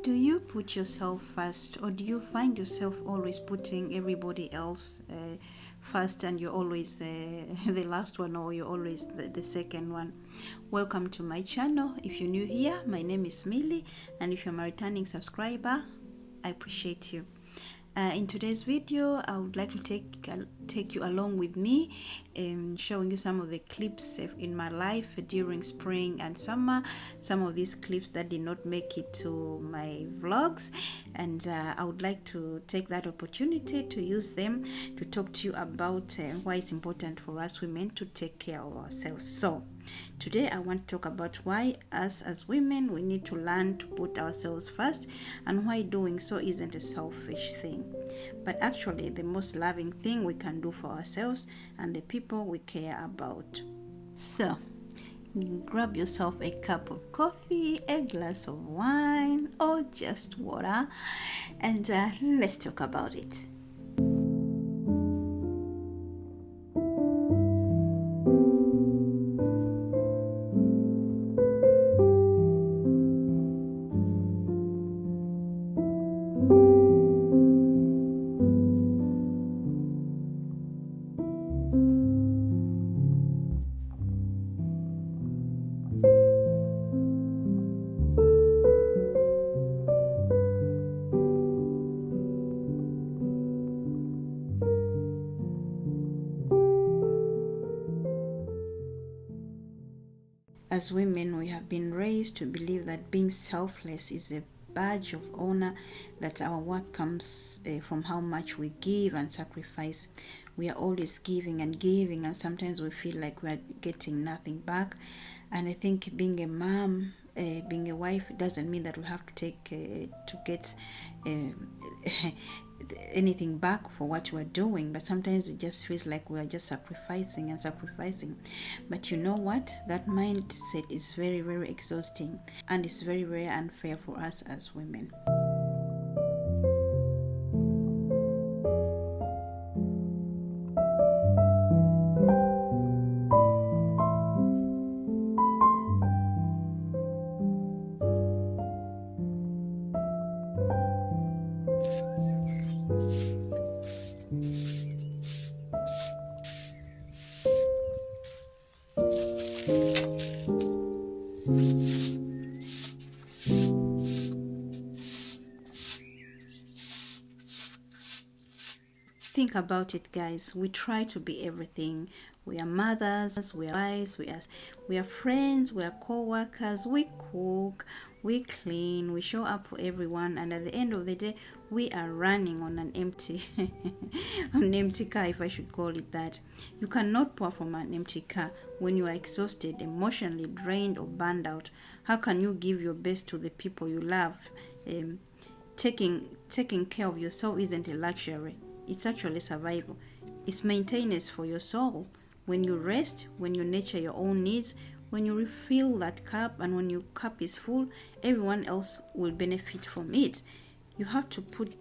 Do you put yourself first, or do you find yourself always putting everybody else first, and you're always the last one, or you're always the second one? Welcome to my channel. If you're new here, my name is Millie, and if you're my returning subscriber, I appreciate you. In today's video, I would like to take you along with me in showing you some of the clips in my life during spring and summer, some of these clips that did not make it to my vlogs, and I would like to take that opportunity to use them to talk to you about why it's important for us women to take care of ourselves. So today I want to talk about why us as women, we need to learn to put ourselves first, and why doing so isn't a selfish thing, but actually the most loving thing we can do for ourselves and the people we care about. So grab yourself a cup of coffee, a glass of wine, or just water, and let's talk about it. As women, we have been raised to believe that being selfless is a badge of honor, that our worth comes from how much we give and sacrifice. We are always giving and giving, and sometimes we feel like we are getting nothing back. And I think being a mom, being a wife, doesn't mean that we have to get anything back for what we're doing, but sometimes it just feels like we are just sacrificing and sacrificing. But you know what, that mindset is very, very exhausting, and it's very, very unfair for us as women. Think about it, guys. We try to be everything. We are mothers, we are wives, we are friends, we are co-workers, we cook, we clean, we show up for everyone, and at the end of the day, we are running on an empty car, if I should call it that. You cannot pour from an empty car. When you are exhausted, emotionally drained, or burned out, how can you give your best to the people you love? Taking care of yourself isn't a luxury. It's actually survival. It's maintenance for your soul. When you rest, when you nurture your own needs, when you refill that cup, and when your cup is full, everyone else will benefit from it. You have to put,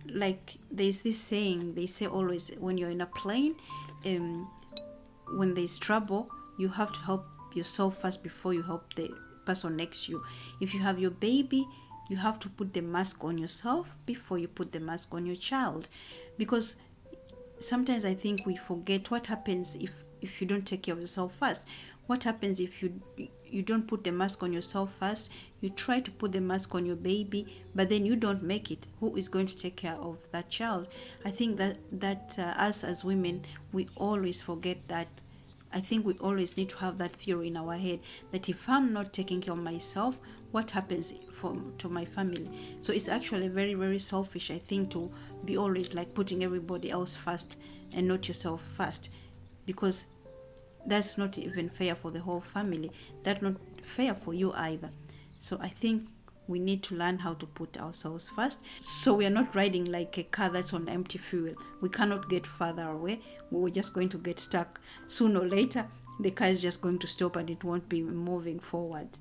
like there's this saying, they say always, when you're in a plane, when there's trouble, you have to help yourself first before you help the person next to you. If you have your baby, you have to put the mask on yourself before you put the mask on your child, because sometimes I think we forget what happens if you don't take care of yourself first. What happens if you don't put the mask on yourself first? You try to put the mask on your baby, but then you don't make it. Who is going to take care of that child? I think that us as women, we always forget that. I think we always need to have that theory in our head, that if I'm not taking care of myself, what happens to my family? So it's actually very, very selfish, I think, to be always like putting everybody else first and not yourself first, because that's not even fair for the whole family. That's not fair for you either. So I think we need to learn how to put ourselves first, so we are not riding like a car that's on empty fuel. We cannot get further away. We're just going to get stuck. Sooner or later, the car is just going to stop and it won't be moving forward.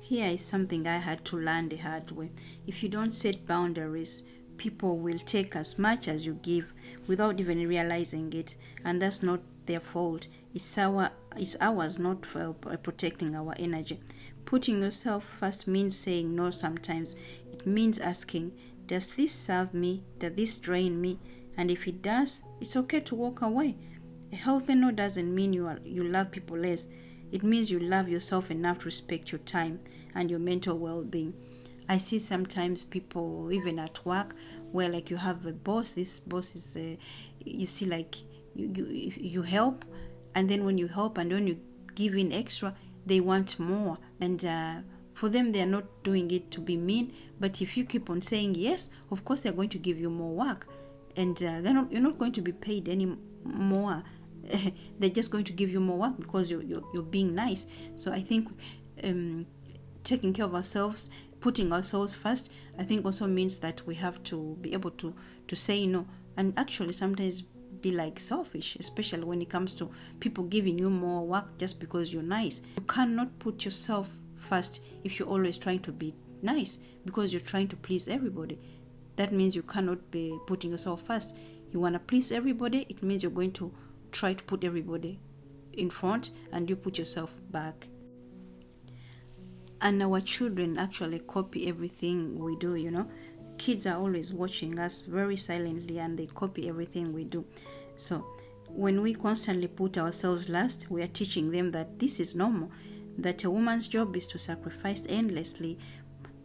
Here is something I had to learn the hard way. If you don't set boundaries, people will take as much as you give without even realizing it, and that's not their fault. It's ours not for protecting our energy. Putting yourself first means saying no sometimes. It means asking, does this serve me? Does this drain me? And if it does, it's okay to walk away. A healthy no doesn't mean you love people less. It means you love yourself enough to respect your time and your mental well-being. I see sometimes people, even at work, where like you have a boss. This boss is, you see, like you help, and then when you help and when you give in extra, they want more. And for them, they are not doing it to be mean. But if you keep on saying yes, of course they're going to give you more work, and you're not going to be paid any more. They're just going to give you more work because you're being nice. So I think taking care of ourselves, putting ourselves first, I think also means that we have to be able to say no, and actually sometimes be like selfish, especially when it comes to people giving you more work just because you're nice. You cannot put yourself first if you're always trying to be nice because you're trying to please everybody. That means you cannot be putting yourself first. You want to please everybody, it means you're going to try to put everybody in front and you put yourself back. And our children actually copy everything we do, Kids are always watching us very silently and they copy everything we do. So when we constantly put ourselves last, we are teaching them that this is normal, that a woman's job is to sacrifice endlessly.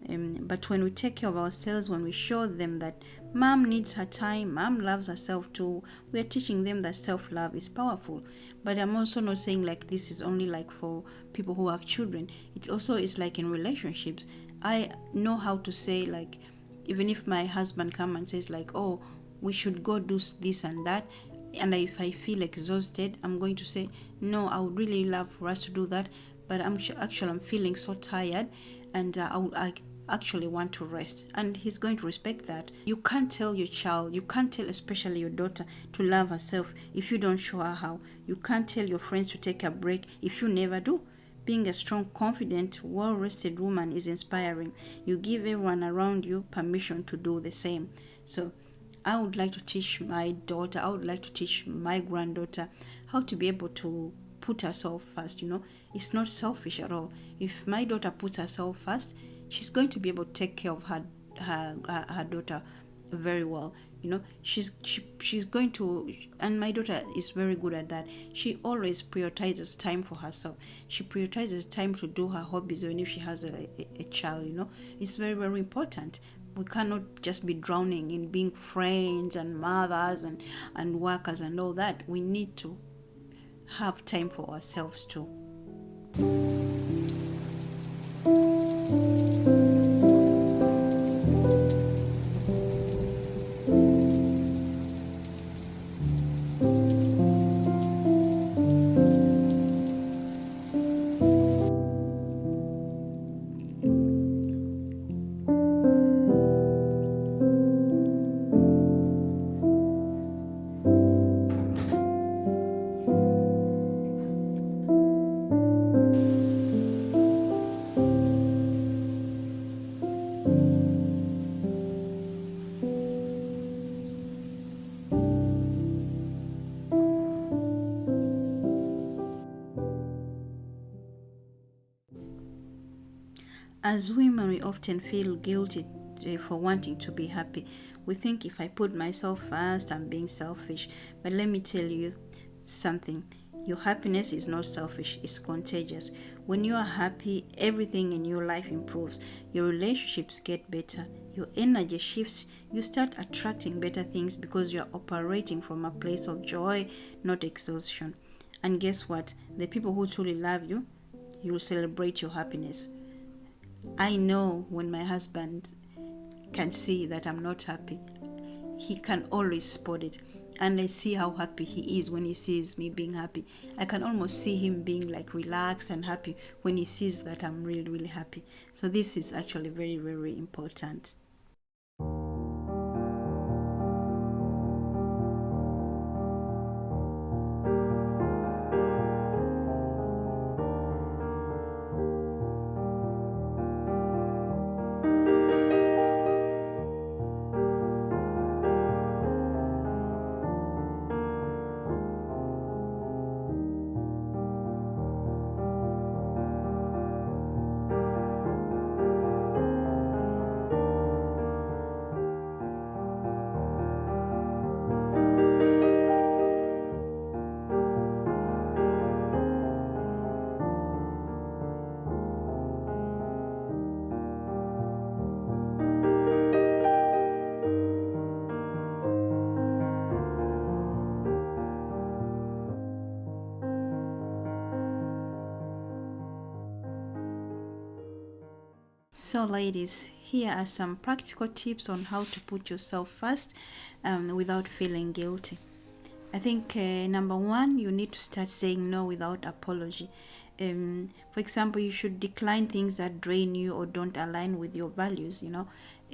But when we take care of ourselves, when we show them that mom needs her time, mom loves herself too, we are teaching them that self-love is powerful. But I'm also not saying like this is only like for people who have children. It also is like in relationships. I know how to say, like, even if my husband come and says like, oh, we should go do this and that, and if I feel exhausted, I'm going to say, no, I would really love for us to do that, but I'm feeling so tired, and I actually want to rest, and he's going to respect that. You can't tell your child, you can't tell especially your daughter to love herself if you don't show her how. You can't tell your friends to take a break if you never do. Being a strong, confident, well-rested woman is inspiring. You give everyone around you permission to do the same. So I would like to teach my daughter, I would like to teach my granddaughter how to be able to put herself first. It's not selfish at all. If my daughter puts herself first, she's going to be able to take care of her daughter very well. She's going to, and my daughter is very good at that. She always prioritizes time for herself. She prioritizes time to do her hobbies even if she has a child. It's very, very important. We cannot just be drowning in being friends and mothers and workers and all that. We need to have time for ourselves too. As women, we often feel guilty for wanting to be happy. We think if I put myself first, I'm being selfish. But let me tell you something. Your happiness is not selfish, it's contagious. When you are happy, everything in your life improves. Your relationships get better. Your energy shifts. You start attracting better things because you are operating from a place of joy, not exhaustion. And guess what? The people who truly love you, you will celebrate your happiness. I know when my husband can see that I'm not happy, he can always spot it. And I see how happy he is when he sees me being happy. I can almost see him being like relaxed and happy when he sees that I'm really, really happy. So this is actually very, very important. So ladies, here are some practical tips on how to put yourself first without feeling guilty. I think number one, you need to start saying no without apology. For example, you should decline things that drain you or don't align with your values.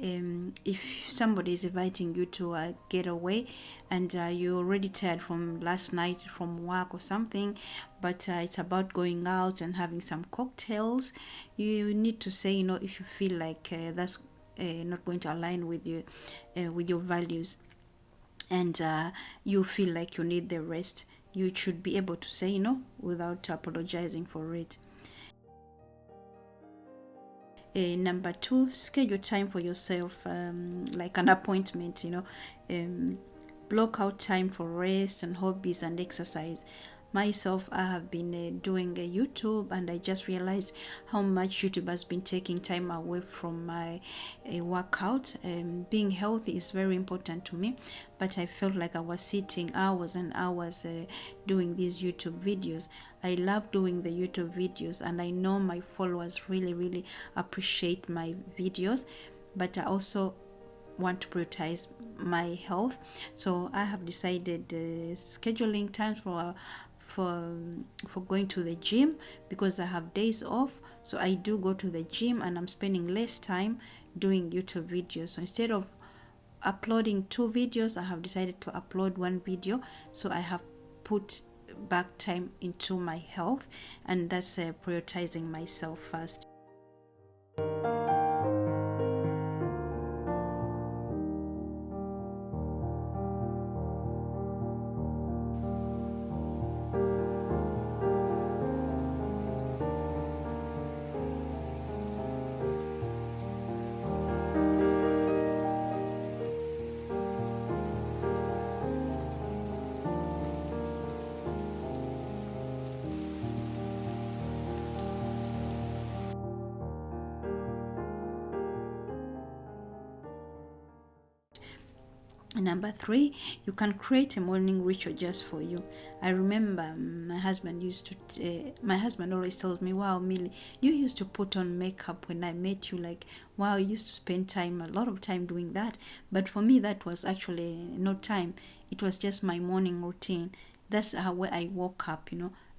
If somebody is inviting you to a getaway and you're already tired from last night from work or something, but it's about going out and having some cocktails, you need to say no if you feel like that's not going to align with your values, and you feel like you need the rest. You should be able to say no without apologizing for it. Number two, schedule time for yourself, like an appointment. Block out time for rest and hobbies and exercise. Myself, I have been doing a YouTube, and I just realized how much YouTube has been taking time away from my workout. Being healthy is very important to me, but I felt like I was sitting hours and hours doing these YouTube videos. I love doing the YouTube videos, and I know my followers really appreciate my videos, but I also want to prioritize my health. So I have decided scheduling times for going to the gym, because I have days off. So I do go to the gym, and I'm spending less time doing YouTube videos. So instead of uploading 2 videos, I have decided to upload 1 video. So I have put back time into my health, and that's prioritizing myself first. Number 3, you can create a morning ritual just for you. I remember my husband always told me, "Wow, Millie, you used to put on makeup when I met you. Like, wow, you used to spend a lot of time doing that." But for me, that was actually no time. It was just my morning routine. That's how I woke up.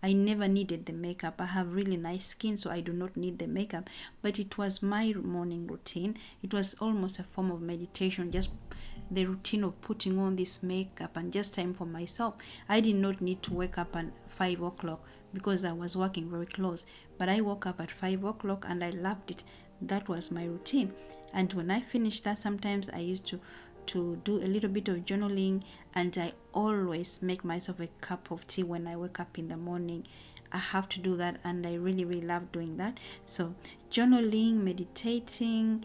I never needed the makeup. I have really nice skin, so I do not need the makeup. But it was my morning routine. It was almost a form of meditation, just the routine of putting on this makeup and just time for myself. I did not need to wake up at 5 o'clock because I was working very close. But I woke up at 5 o'clock and I loved it. That was my routine. And when I finished that, sometimes I used to do a little bit of journaling, and I always make myself a cup of tea when I wake up in the morning. I have to do that, and I really love doing that. So journaling, meditating,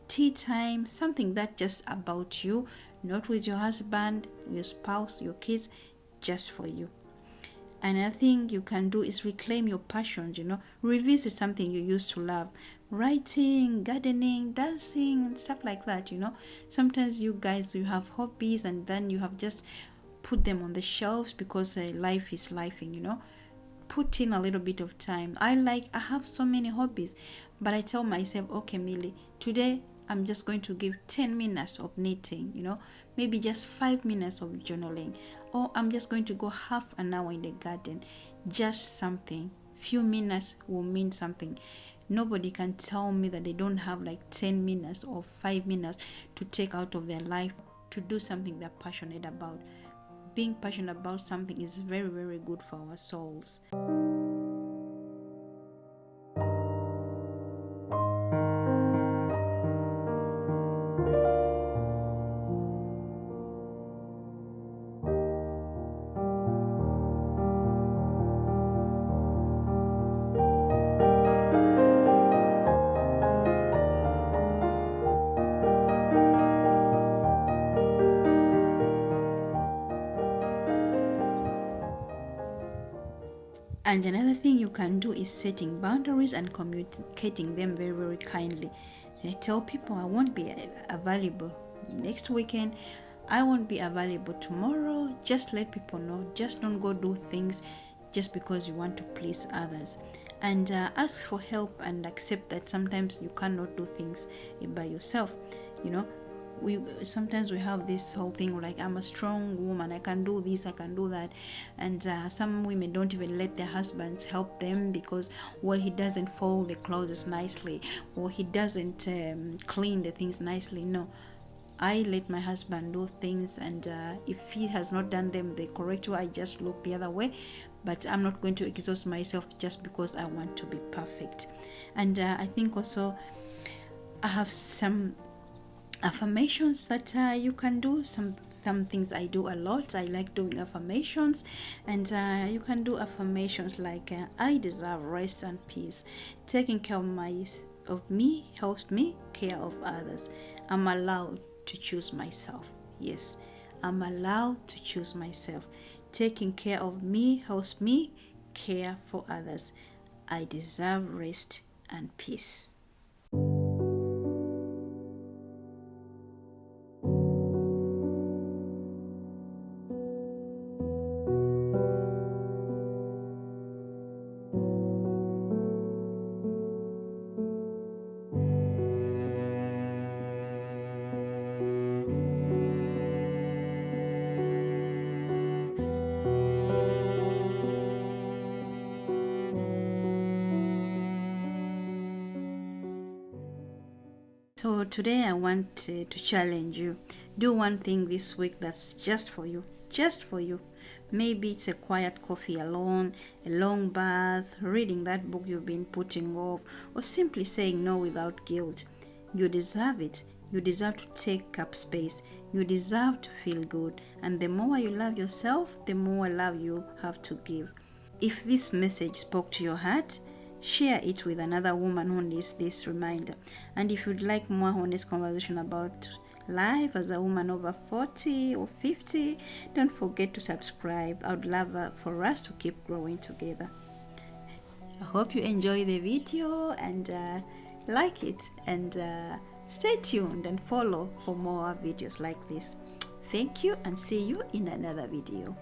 tea time, something that just about you, not with your husband, your spouse, your kids, just for you. Another thing you can do is reclaim your passions, revisit something you used to love. Writing, gardening, dancing, and stuff like that, Sometimes you guys, you have hobbies and then you have just put them on the shelves because life is lifing, Put in a little bit of time. I have so many hobbies, but I tell myself, okay, Millie, today I'm just going to give 10 minutes of knitting, maybe just 5 minutes of journaling, or I'm just going to go half an hour in the garden. Just something. Few minutes will mean something. Nobody can tell me that they don't have like 10 minutes or 5 minutes to take out of their life to do something they're passionate about. Being passionate about something is very good for our souls. And another thing you can do is setting boundaries and communicating them very kindly. Tell people, I won't be available next weekend. I won't be available tomorrow. Just let people know. Just don't go do things just because you want to please others. and ask for help, and accept that sometimes you cannot do things by yourself. You know, we sometimes we have this whole thing like, I'm a strong woman, I can do this, I can do that, and some women don't even let their husbands help them because, well, he doesn't fold the clothes nicely, or he doesn't clean the things nicely. No, I let my husband do things, and if he has not done them the correct way, I just look the other way. But I'm not going to exhaust myself just because I want to be perfect. And I think also I have some affirmations that you can do. Some things I do a lot. I like doing affirmations, and you can do affirmations like, I deserve rest and peace. Taking care of me helps me care of others. I'm allowed to choose myself. Yes, I'm allowed to choose myself. Taking care of me helps me care for others. I deserve rest and peace. So today I want to challenge you. Do one thing this week that's just for you. Just for you. Maybe it's a quiet coffee alone, a long bath, reading that book you've been putting off, or simply saying no without guilt. You deserve it. You deserve to take up space. You deserve to feel good. And the more you love yourself, the more love you have to give. If this message spoke to your heart, share it with another woman who needs this reminder. And if you'd like more honest conversation about life as a woman over 40 or 50, don't forget to subscribe. I would love for us to keep growing together. I hope you enjoy the video and like it, and stay tuned and follow for more videos like this. Thank you, and see you in another video.